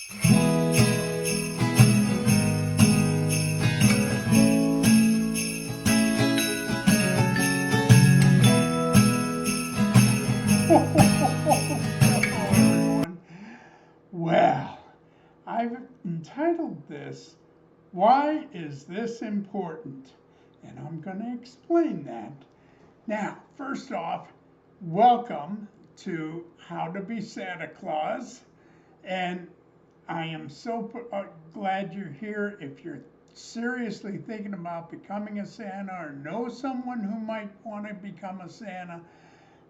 everyone. Well, I've entitled this, Why is This Important? And I'm going to explain that. Now, first off, welcome to How to Be Santa Claus. And I am so glad you're here. If you're seriously thinking about becoming a Santa or know someone who might want to become a Santa,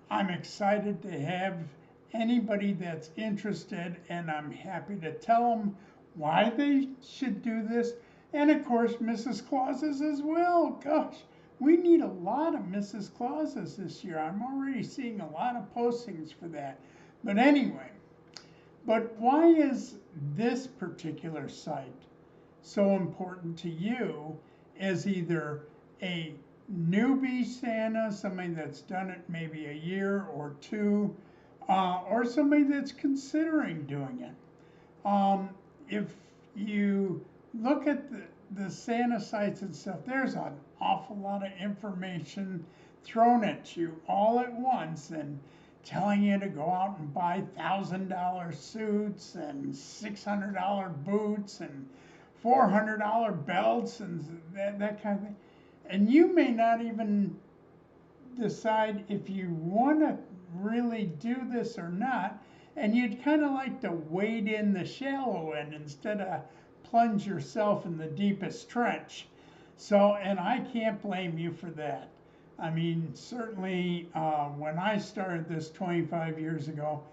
I'm excited to have anybody that's interested, and I'm happy to tell them why they should do this. And of course, Mrs. Clauses as well. Gosh, we need a lot of Mrs. Clauses this year. I'm already seeing a lot of postings for that. But anyway, but why is this particular site so important to you as either a newbie Santa, somebody that's done it maybe a year or two, or somebody that's considering doing it? If you look at the Santa sites and stuff, there's an awful lot of information thrown at you all at once and telling you to go out and buy $1,000 suits and $600 boots and $400 belts and that kind of thing. And you may not even decide if you want to really do this or not. And you'd kind of like to wade in the shallow end instead of plunge yourself in the deepest trench. So, and I can't blame you for that. I mean, certainly when I started this 25 years ago,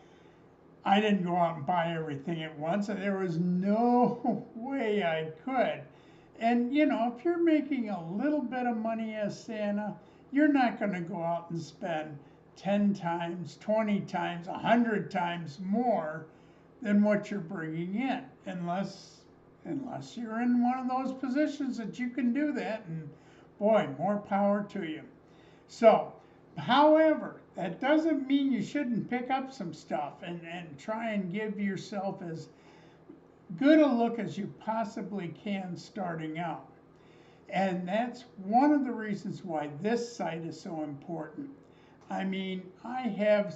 I didn't go out and buy everything at once. There was no way I could. And, you know, if you're making a little bit of money as Santa, you're not going to go out and spend 10 times, 20 times, 100 times more than what you're bringing in, unless you're in one of those positions that you can do that. And boy, more power to you. So, however, that doesn't mean you shouldn't pick up some stuff and try and give yourself as good a look as you possibly can starting out. And that's one of the reasons why this site is so important. I mean, I have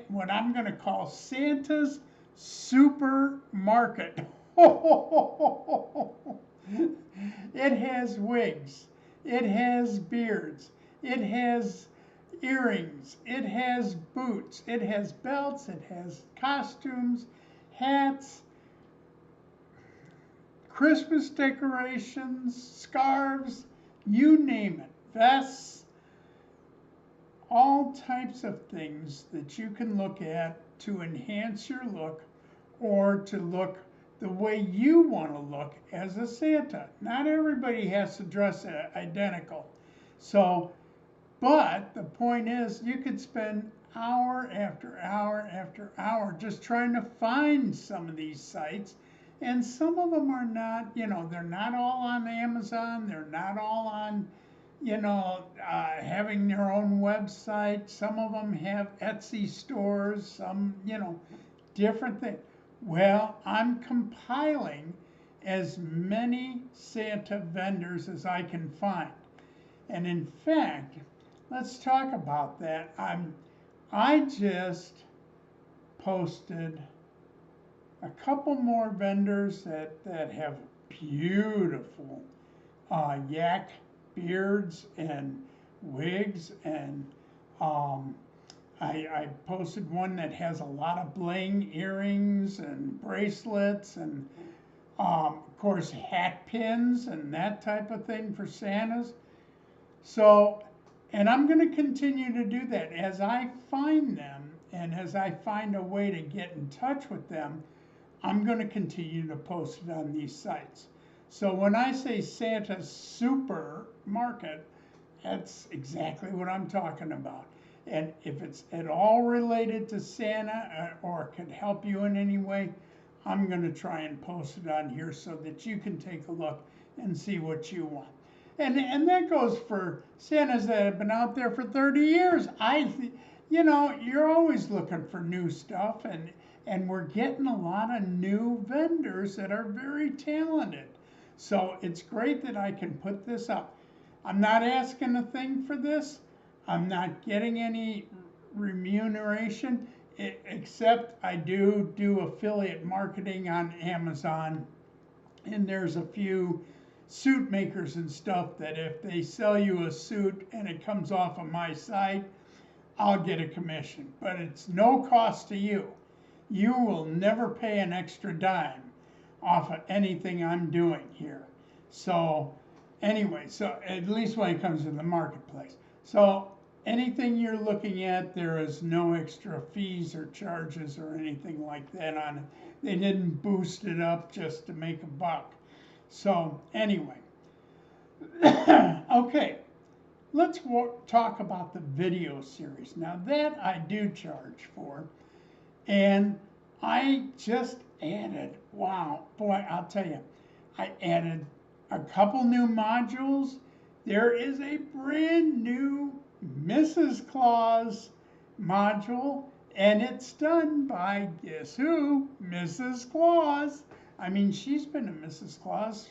what I'm going to call Santa's supermarket. It has wigs, it has beards, it has earrings, it has boots, it has belts, it has costumes, hats, Christmas decorations, scarves, you name it, vests, all types of things that you can look at to enhance your look or to look the way you want to look as a Santa. Not everybody has to dress identical. So, but the point is, you could spend hour after hour after hour just trying to find some of these sites. And some of them are not, you know, they're not all on Amazon. They're not all on, you know, having their own website. Some of them have Etsy stores, some, you know, different things. Well, I'm compiling as many Santa vendors as I can find. And in fact, let's talk about that. I just posted a couple more vendors that have beautiful yak beards and wigs, and I posted one that has a lot of bling, earrings and bracelets, and of course hat pins and that type of thing for Santas. So, and I'm going to continue to do that as I find them, and as I find a way to get in touch with them, I'm going to continue to post it on these sites. So when I say Santa's supermarket, that's exactly what I'm talking about. And if it's at all related to Santa or could help you in any way, I'm going to try and post it on here so that you can take a look and see what you want. And that goes for Santas that have been out there for 30 years. You know, you're always looking for new stuff, and And we're getting a lot of new vendors that are very talented. So it's great that I can put this up. I'm not asking a thing for this. I'm not getting any remuneration, except I do affiliate marketing on Amazon. And there's a few suit makers and stuff that if they sell you a suit and it comes off of my site, I'll get a commission. But it's no cost to you. You will never pay an extra dime off of anything I'm doing here. So anyway, so at least when it comes to the marketplace. So anything you're looking at, there is no extra fees or charges or anything like that on it. They didn't boost it up just to make a buck. So anyway, okay, let's talk about the video series. Now that I do charge for, and I just added, wow, boy, I'll tell you, I added a couple new modules. There is a brand new Mrs. Claus module, and it's done by, guess who? Mrs. Claus. I mean, she's been a Mrs. Claus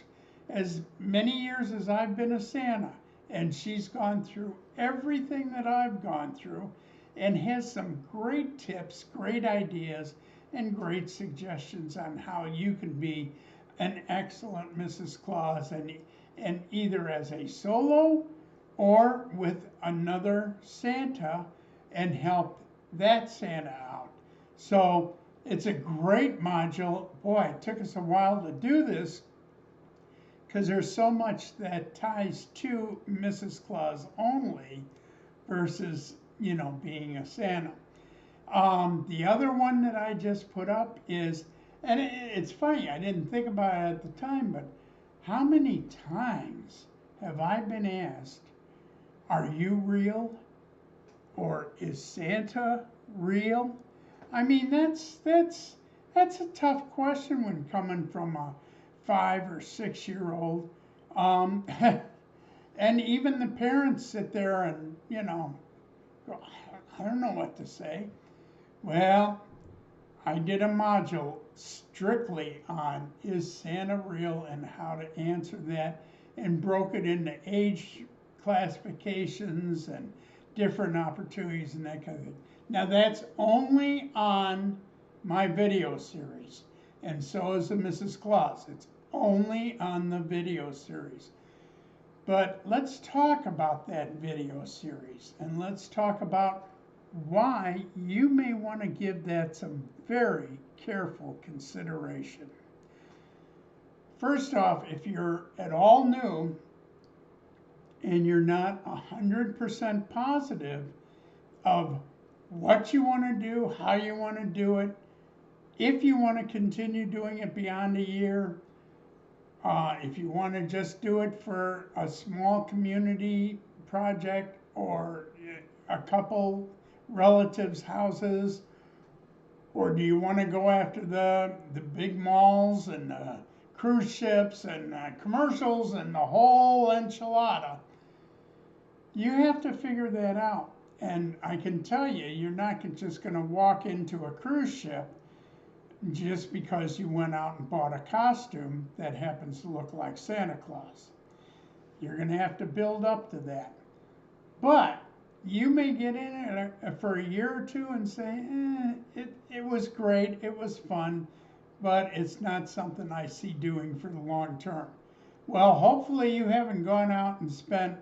as many years as I've been a Santa, and she's gone through everything that I've gone through and has some great tips, great ideas, and great suggestions on how you can be an excellent Mrs. Claus, and either as a solo or with another Santa and help that Santa out. So it's a great module. Boy, it took us a while to do this because there's so much that ties to Mrs. Claus only versus, you know, being a Santa. The other one that I just put up is, and it's funny, I didn't think about it at the time, but how many times have I been asked, are you real? Or is Santa real? I mean, that's a tough question when coming from a 5 or 6 year old. And even the parents sit there and, you know, go, I don't know what to say. Well, I did a module strictly on is Santa real and how to answer that, and broke it into age classifications and different opportunities and that kind of thing. Now that's only on my video series, and so is the Mrs. Claus. It's only on the video series. But let's talk about that video series, and let's talk about why you may want to give that some very careful consideration. First off, if you're at all new and you're not 100% positive of what you want to do, how you want to do it, if you want to continue doing it beyond a year, if you want to just do it for a small community project or a couple relatives' houses, or do you want to go after the big malls and cruise ships and commercials and the whole enchilada? You have to figure that out. And I can tell you, you're not just going to walk into a cruise ship just because you went out and bought a costume that happens to look like Santa Claus. You're going to have to build up to that. But you may get in it for a year or two and say, it was great, it was fun, but it's not something I see doing for the long term. Well, hopefully you haven't gone out and spent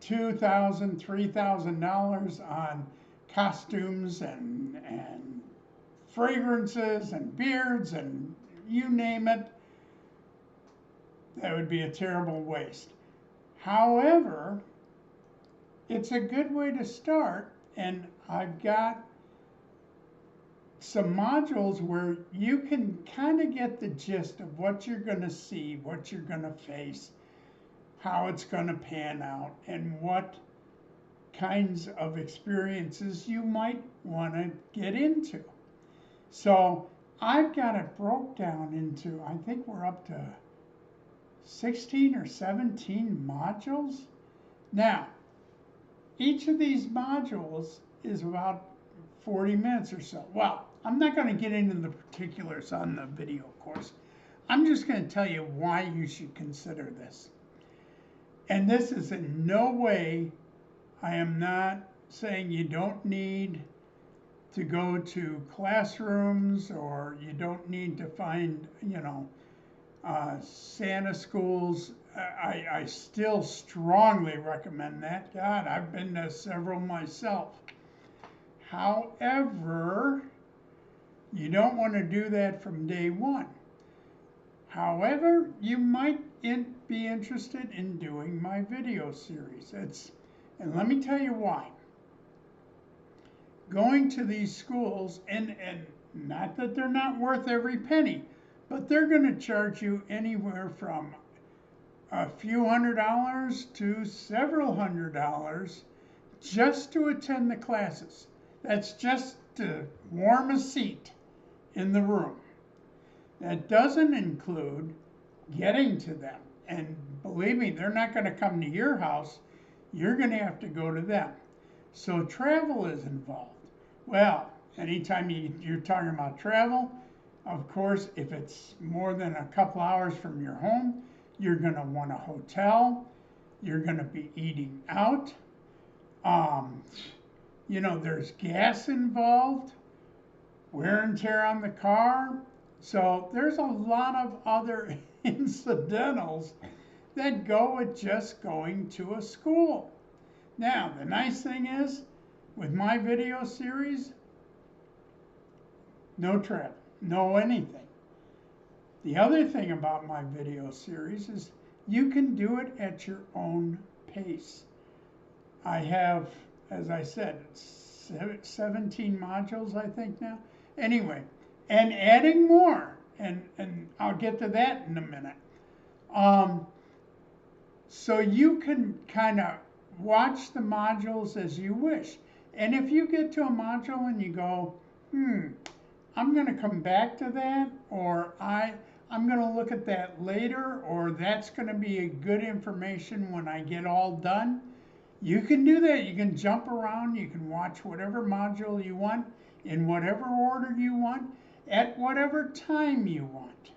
$2,000, $3,000 on costumes and fragrances and beards and you name it. That would be a terrible waste. However, it's a good way to start, and I've got some modules where you can kind of get the gist of what you're going to see, what you're going to face, how it's going to pan out, and what kinds of experiences you might want to get into. So I've got it broke down into, I think we're up to 16 or 17 modules. Now, each of these modules is about 40 minutes or so. Well, I'm not going to get into the particulars on the video course. I'm just going to tell you why you should consider this. And this is in no way, I am not saying you don't need to go to classrooms or you don't need to find, Santa schools. I still strongly recommend that. God, I've been to several myself. However, you don't want to do that from day one. However, you might be interested in doing my video series. And let me tell you why. Going to these schools, and not that they're not worth every penny, but they're going to charge you anywhere from a few $100s to several $100s just to attend the classes. That's just to warm a seat in the room. That doesn't include getting to them. And believe me, they're not going to come to your house. You're going to have to go to them. So travel is involved. Well, anytime you're talking about travel, of course, if it's more than a couple hours from your home, you're going to want a hotel. You're going to be eating out. There's gas involved, wear and tear on the car. So there's a lot of other incidentals that go with just going to a school. Now, the nice thing is, with my video series, no travel, no anything. The other thing about my video series is you can do it at your own pace. I have, as I said, 17 modules, I think now. Anyway, and adding more, and I'll get to that in a minute. So you can kind of watch the modules as you wish. And if you get to a module and you go, I'm going to come back to that, or I'm going to look at that later, or that's going to be a good information when I get all done, you can do that. You can jump around. You can watch whatever module you want in whatever order you want at whatever time you want.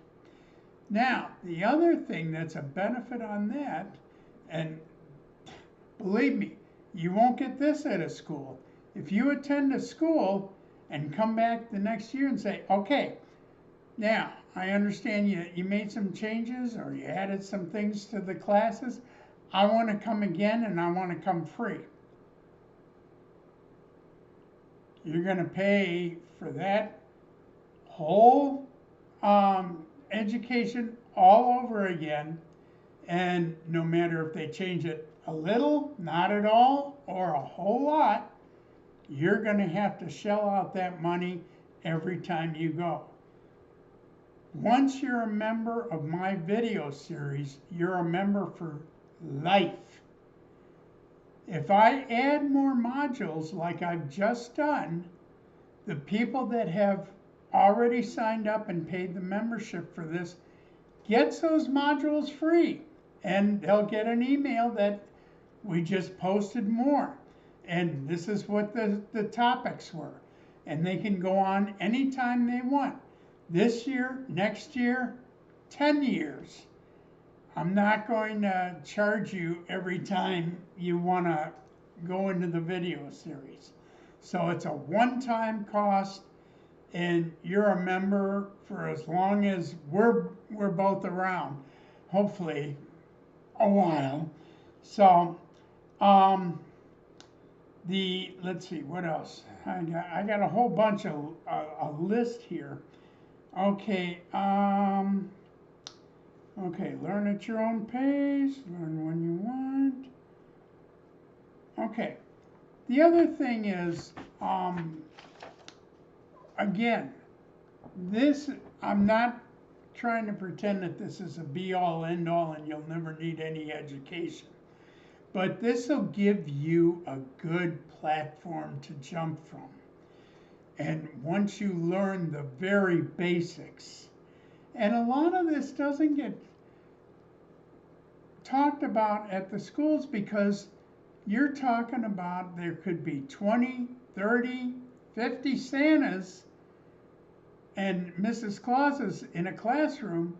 Now, the other thing that's a benefit on that, and believe me, you won't get this at a school. If you attend a school and come back the next year and say, okay, now I understand you made some changes or you added some things to the classes. I want to come again and I want to come free. You're going to pay for that whole education all over again. And no matter if they change it a little, not at all, or a whole lot, you're going to have to shell out that money every time you go. Once you're a member of my video series, you're a member for life. If I add more modules like I've just done, the people that have already signed up and paid the membership for this gets those modules free. And they'll get an email that we just posted more. And this is what the topics were. And they can go on anytime they want. This year, next year, 10 years. I'm not going to charge you every time you want to go into the video series. So it's a one-time cost, and you're a member for as long as we're both around, hopefully a while. So let's see, what else? I got a whole bunch of a list here. Okay, okay, learn at your own pace, learn when you want. Okay, the other thing is, again, I'm not trying to pretend that this is a be-all, end-all, and you'll never need any education. But this will give you a good platform to jump from. And once you learn the very basics, and a lot of this doesn't get talked about at the schools because you're talking about there could be 20, 30, 50 Santas and Mrs. Claus is in a classroom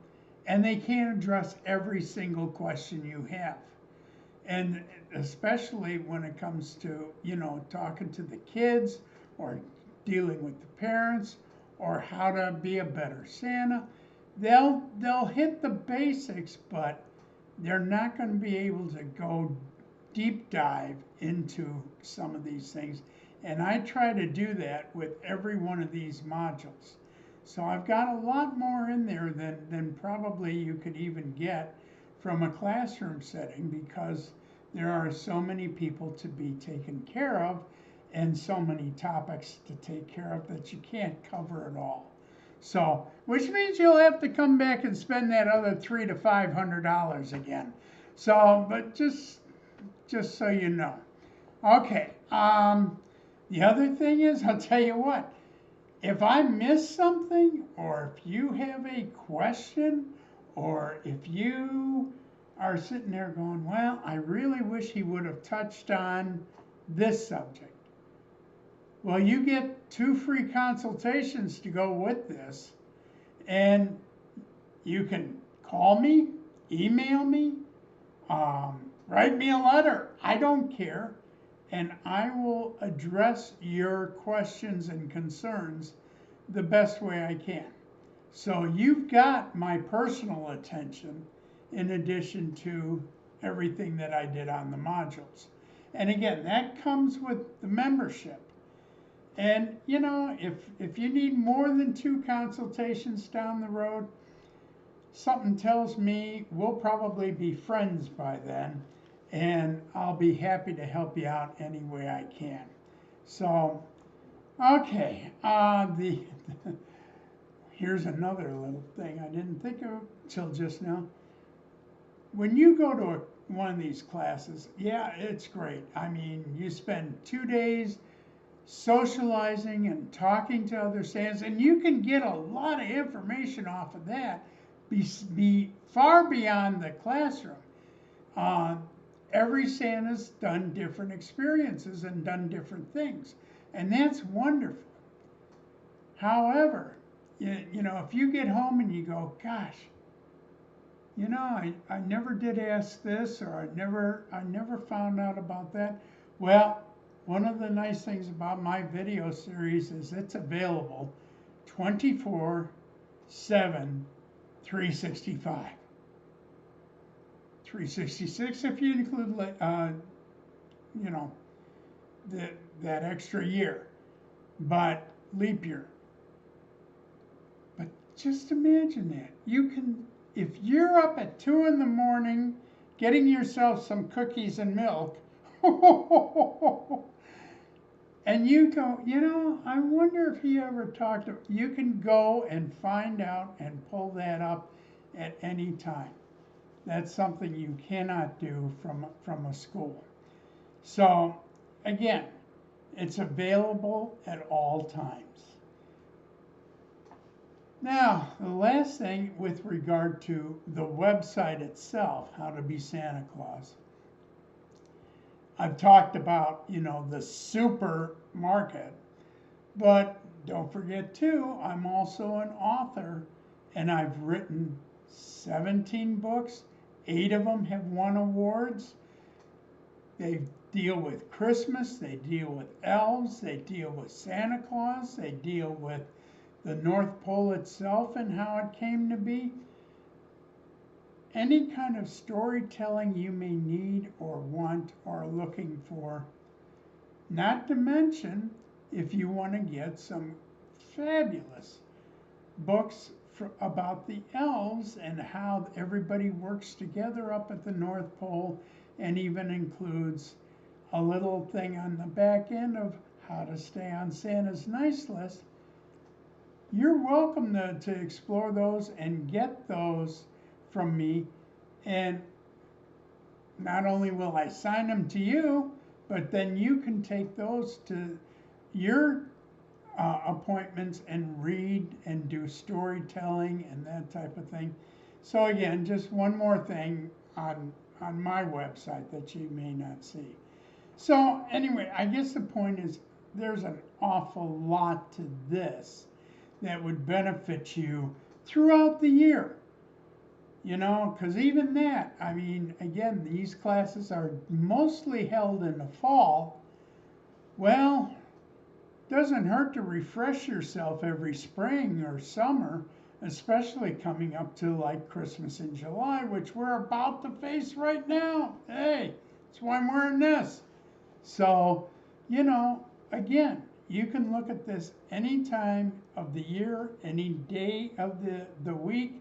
and they can't address every single question you have. And especially when it comes to, talking to the kids or dealing with the parents or how to be a better Santa, they'll hit the basics, but they're not going to be able to go deep dive into some of these things. And I try to do that with every one of these modules. So I've got a lot more in there than probably you could even get from a classroom setting, because there are so many people to be taken care of and so many topics to take care of that you can't cover it all. So, which means you'll have to come back and spend that other $300 to $500 again. So, but just so you know. Okay. The other thing is, I'll tell you what. If I miss something, or if you have a question, or if you are sitting there going, well, I really wish he would have touched on this subject. Well, you get 2 free consultations to go with this, and you can call me, email me, write me a letter. I don't care. And I will address your questions and concerns the best way I can. So you've got my personal attention in addition to everything that I did on the modules. And again, that comes with the membership. And if you need more than 2 consultations down the road, something tells me we'll probably be friends by then, and I'll be happy to help you out any way I can. So, okay, here's another little thing I didn't think of till just now. When you go to one of these classes, yeah, it's great. I mean, you spend 2 days socializing and talking to other Santas, and you can get a lot of information off of that, be far beyond the classroom. Every Santa's done different experiences and done different things, and that's wonderful. However, if you get home and you go, gosh, I never did ask this, or I never found out about that. Well, one of the nice things about my video series is it's available 24/7, 365. 366 if you include, that extra year, but leap year. But just imagine that. You can, if you're up at 2 in the morning getting yourself some cookies and milk, and you go, I wonder if he ever talked to, you can go and find out and pull that up at any time. That's something you cannot do from a school. So, again, it's available at all times. Now, the last thing with regard to the website itself, How to Be Santa Claus. I've talked about, the supermarket, but don't forget too, I'm also an author, and I've written 17 books. 8 of them have won awards. They deal with Christmas, they deal with elves, they deal with Santa Claus, they deal with the North Pole itself and how it came to be. Any kind of storytelling you may need or want or looking for. Not to mention, if you want to get some fabulous books about the elves and how everybody works together up at the North Pole, and even includes a little thing on the back end of how to stay on Santa's nice list, you're welcome to explore those and get those from me. And not only will I sign them to you, but then you can take those to your appointments and read and do storytelling and that type of thing. So again, just one more thing on my website that you may not see. So anyway, I guess the point is there's an awful lot to this that would benefit you throughout the year. Because even that, I mean, again, these classes are mostly held in the fall. Well, doesn't hurt to refresh yourself every spring or summer, especially coming up to like Christmas in July, which we're about to face right now. Hey, that's why I'm wearing this. So, again, you can look at this any time of the year, any day of the week,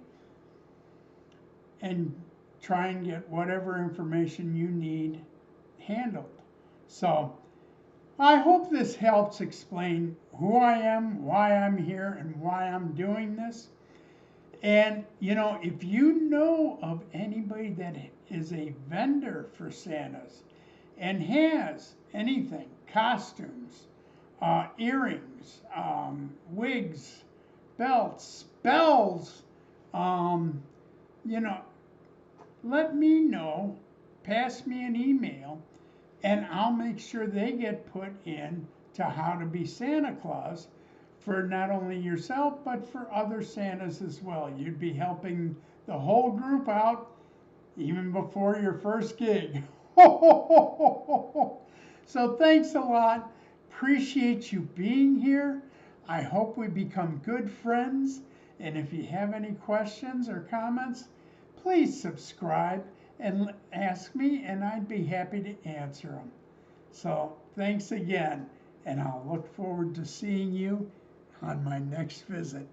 and try and get whatever information you need handled. So, I hope this helps explain who I am, why I'm here, and why I'm doing this. And, if you know of anybody that is a vendor for Santas and has anything, costumes, earrings, wigs, belts, bells, you know, let me know, pass me an email, and I'll make sure they get put in to How to Be Santa Claus for not only yourself, but for other Santas as well. You'd be helping the whole group out even before your first gig. So thanks a lot. Appreciate you being here. I hope we become good friends. And if you have any questions or comments, please subscribe and ask me, and I'd be happy to answer them. So thanks again, and I'll look forward to seeing you on my next visit.